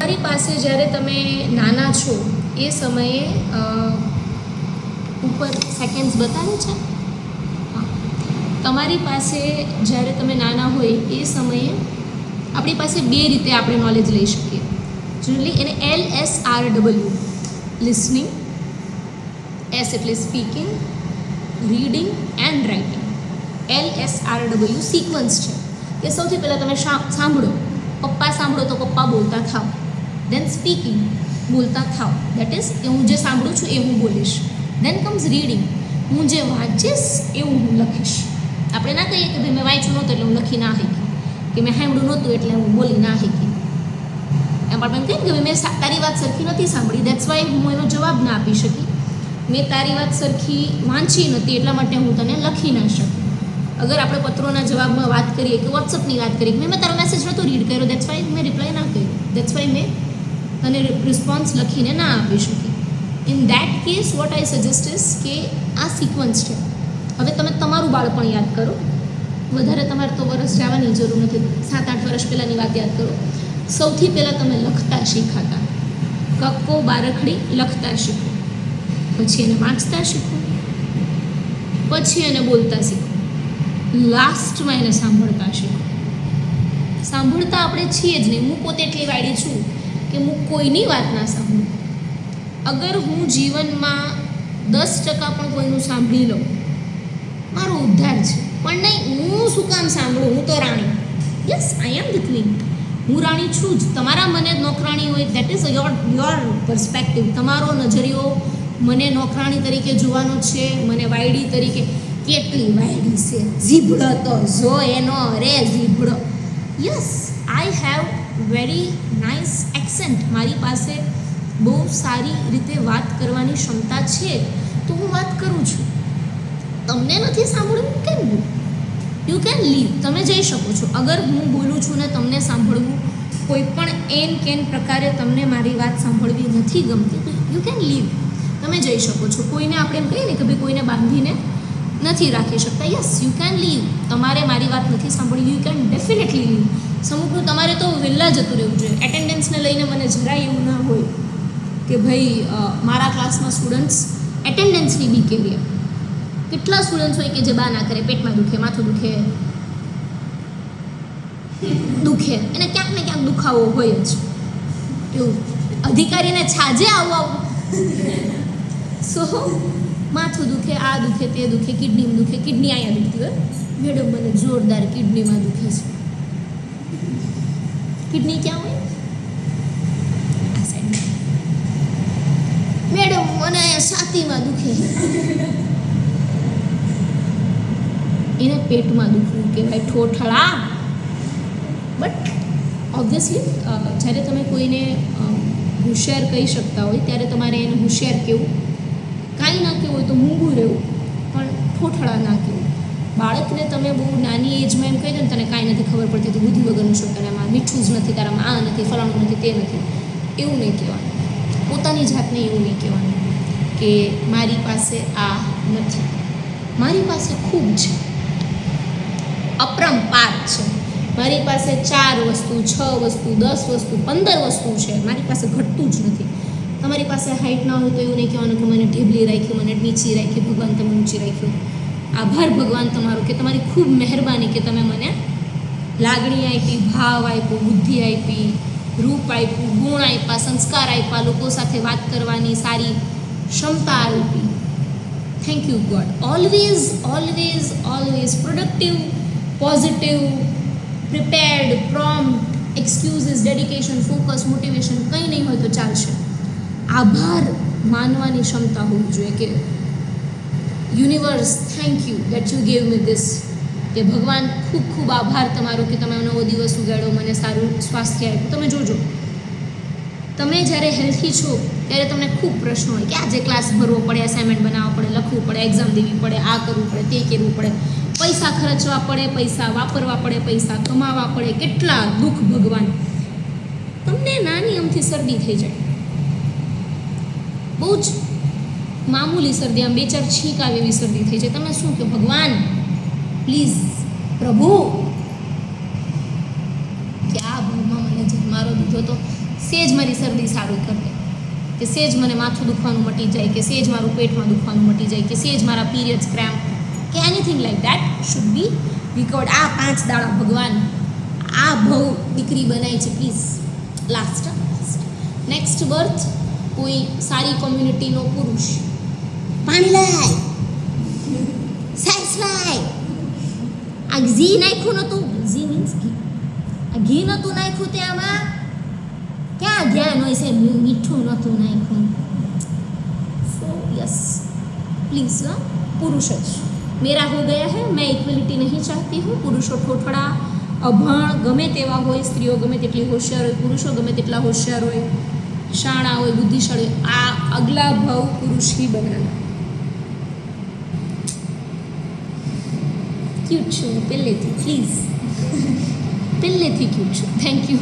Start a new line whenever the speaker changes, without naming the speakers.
તમારી પાસે જ્યારે તમે નાના છો એ સમયે ઉપર સેકન્ડ્સ બતાવે છે. હા, તમારી પાસે જ્યારે તમે નાના હોય એ સમયે આપણી પાસે બે રીતે આપણે નોલેજ લઈ શકીએ. જનરલી એને LSRW, લિસનિંગ, એસ એટલે speaking, reading and writing. LSRW sequence છે કે સૌથી પહેલાં તમે સાંભળો, પપ્પા સાંભળો તો પપ્પા બોલતા થાવ, દેન સ્પીકિંગ, બોલતા થાવ, દેટ ઇઝ કે હું જે સાંભળું છું એ હું બોલીશ. દેન કમ્સ રીડિંગ, હું જે વાંચીશ એવું હું લખીશ. આપણે ના કહીએ કે ભાઈ મેં વાંચ્યું નહોતું એટલે હું લખી ના શીખી, કે મેં સાંભળ્યું નહોતું એટલે હું બોલી ના શીખી. એમ પણ એમ કહીએ કે મેં તારી વાત સરખી નથી સાંભળી, દેટ્સ વાય હું એનો જવાબ ના આપી શકી. મેં તારી વાત સરખી વાંચી નથી એટલા માટે હું તને લખી ના શકી. અગર આપણે પત્રોના જવાબમાં વાત કરીએ કે વોટ્સઅપની વાત કરીએ કે મેં તારો મેસેજ નહોતો રીડ કર્યો, દેટ્સ વાય મેં રિપ્લાય ના કર્યો, દેટ્સ વાય મેં તને રિસ્પોન્સ લખીને ના આપી શકી. In that case what I suggest is કે આ સિક્વન્સ છે. હવે તમે તમારું બાળપણ યાદ કરો, વધારે તમારે તો વર્ષ જવાની જરૂર નથી, 7-8 વર્ષ પહેલાંની વાત યાદ કરો. સૌથી પહેલાં તમે લખતા શીખાતા, કક્કો બારખડી લખતા શીખો, પછી એને વાંચતા શીખો, પછી એને બોલતા શીખો, લાસ્ટમાં એને સાંભળતા શીખો. સાંભળતા આપણે છીએ જ નહીં. હું પોતે એટલી વાળી છું કે હું કોઈની વાત ના સાંભળું. અગર હું જીવનમાં 10% પણ કોઈનું સાંભળી લઉં મારો ઉદ્ધાર છે, પણ નહીં હું શું કામ સાંભળું, હું તો રાણી. Yes, I am the queen, હું રાણી છું જ. તમારા મને નોકરાણી હોય, દેટ ઇઝ યોર પર્સપેક્ટિવ. તમારો નજરિયો મને નોકરાણી તરીકે જોવાનો છે, મને વાયડી તરીકે. કેટલી વાયડી છે, ઝીભડો તો જો એનો, અરે ઝીભડો. Yes, I have very nice accent. મારી પાસે બહુ સારી રીતે વાત કરવાની ક્ષમતા છે, તો હું વાત કરું છું. તમને નથી સાંભળવું કેમ? યુ કેન લીવ, તમે જઈ શકો છો. અગર હું બોલું છું ને તમને સાંભળવું કોઈ પણ એન કેન પ્રકારે તમને મારી વાત સાંભળવી નથી ગમતી, તો યુ કેન લીવ, તમે જઈ શકો છો. કોઈને આપણે એમ કહીએ ને કે ભાઈ કોઈને બાંધીને નથી રાખી શકતા. Yes, you can live. તમારે મારી વાત નથી સાંભળવી, યુ કેન ડેફિનેટલી લીવ. સમુખનું તમારે તો વહેલા જતું રહેવું જોઈએ. એટેન્ડન્સને લઈને મને જરાય એવું ના હોય કે ભાઈ મારા ક્લાસમાં સ્ટુડન્ટ્સ એટેન્ડન્સની બી કેવી. કેટલા સ્ટુડન્ટ્સ હોય કે જે બા ના કરે, પેટમાં દુખે, માથું દુખે, એને ક્યાંક ને ક્યાંક દુખાવો હોય જ. એવું અધિકારીને છાજે આવું સો માથું દુખે, આ દુખે, તે દુખે, કિડનીમાં દુખે, કિડની અહીંયા દુખતી હોય, મેડમ મને જોરદાર કિડનીમાં દુખે છે. કિડની ક્યાં હોય? આ સાઈડ. મેડમ મને અહીંયા છાતીમાં દુખે, એને પેટમાં દુખવું કહેવાય, ઠોઠળા. બટ ઓબ્વિયસલી જ્યારે તમે કોઈને હોશિયાર કહી શકતા હોય ત્યારે તમારે એને હોશિયાર કહેવું. કાંઈ ના કહેવું હોય તો મૂંગું રહેવું, પણ ઠોઠળા ના કહેવું. બાળકને તમે બહુ નાની એજમાં એમ કહી દો ને તને કાંઈ નથી ખબર પડતી, તો બુદ્ધિ વગરનું શું, તારામાં મીઠું જ નથી, તારામાં આ નથી, ફલાણું નથી, તે નથી, એવું નહીં કહેવાનું. પોતાની જાતને એવું નહીં કહેવાનું કે મારી પાસે આ નથી, મારી પાસે ખૂબ છે, અપરંપાર છે, મારી પાસે 4 વસ્તુ, 6 વસ્તુ, 10 વસ્તુ, 15 વસ્તુ છે, મારી પાસે ઘટતું જ નથી. તમારી પાસે હાઇટ ના હોય તો એવું નહીં કહેવાનું કે મને ઢેબલી રાખ્યું, મને નીચી રાખી, ભગવાન તમે ઊંચી રાખ્યું. આભાર ભગવાન તમારો કે તમારી ખૂબ મહેરબાની કે તમે મને લાગણી આપી, ભાવ આપ્યો, બુદ્ધિ આપી, રૂપ આપ્યું, ગુણ આપ્યા, સંસ્કાર આપ્યા, લોકો સાથે વાત કરવાની સારી ક્ષમતા આપી. Thank you God. Always always always productive, positive, prepared, prompt, excuses, dedication, focus, motivation કંઈ નહીં હોય તો ચાલશે. આભાર માનવાની ક્ષમતા હોવી જોઈએ કે universe thank you that you gave me this, કે ભગવાન ખૂબ ખૂબ આભાર તમારો કે તમે નવો દિવસ ઉગાડ્યો, મને સારું સ્વાસ્થ્ય આપ્યું. તમે જોજો, તમે જ્યારે હેલ્થી છો ત્યારે તમને ખૂબ પ્રશ્નો હોય કે આજે ક્લાસ ભરવો પડે, અસાઇનમેન્ટ બનાવવા પડે, લખવું પડે, એક્ઝામ દેવી પડે, આ કરવું પડે, તે કરવું પડે, પૈસા ખર્ચવા પડે, પૈસા વાપરવા પડે, પૈસા કમાવા પડે, કેટલા દુઃખ ભગવાન. તમને નાની અમથી શરદી થઈ જાય, બહુ જ મામૂલી શરદી, આમ 2-4 છીંક આવે એવી શરદી થઈ જાય, તમે શું કહો ભગવાન પ્લીઝ પ્રભુ કે આ ભાવમાં મને જન્મારો દીધો તો સેજ મારી શરદી સારું કરે, કે સેજ મને માથું દુખવાનું મટી જાય, કે સેજ મારું પેટમાં દુખવાનું મટી જાય, કે સેજ મારા પીરિયડ્સ ક્રેમ્પ, કે anything like that should be recovered. આ 5 દાડા ભગવાન આ બહુ દીકરી બનાવી છે, પ્લીઝ. લાસ્ટ નેક્સ્ટ બર્થ કોઈ સારી કોમ્યુનિટીનો પુરુષ, પાણી લાય, સાઈસ લાય, આ ઘી નાખ્યું નહોતું, ઘી મીન્સ ઘી, આ ઘી નહોતું નાખ્યું તે આમાં ક્યાં જ્ઞાન હોય છે, મીઠું નહોતું નાખ્યું. સો યસ प्लीज़ पुरुष જ. मेरा हो गया है, मैं इक्वलिटी नहीं चाहती हूँ. पुरुषो ઠોઠડા અભણ ગમે તેવા હોય, સ્ત્રીઓ ગમે તેટલી હોશિયાર હોય, પુરુષો ગમે તેટલા હોશિયાર હોય, શાણા હોય, બુદ્ધિશાળી હોય, આ અગલા ભાવ પુરુષ ही બનાના. ક્યુટ છું પહેલેથી, પ્લીઝ પહેલેથી ક્યુટ છું. Thank you.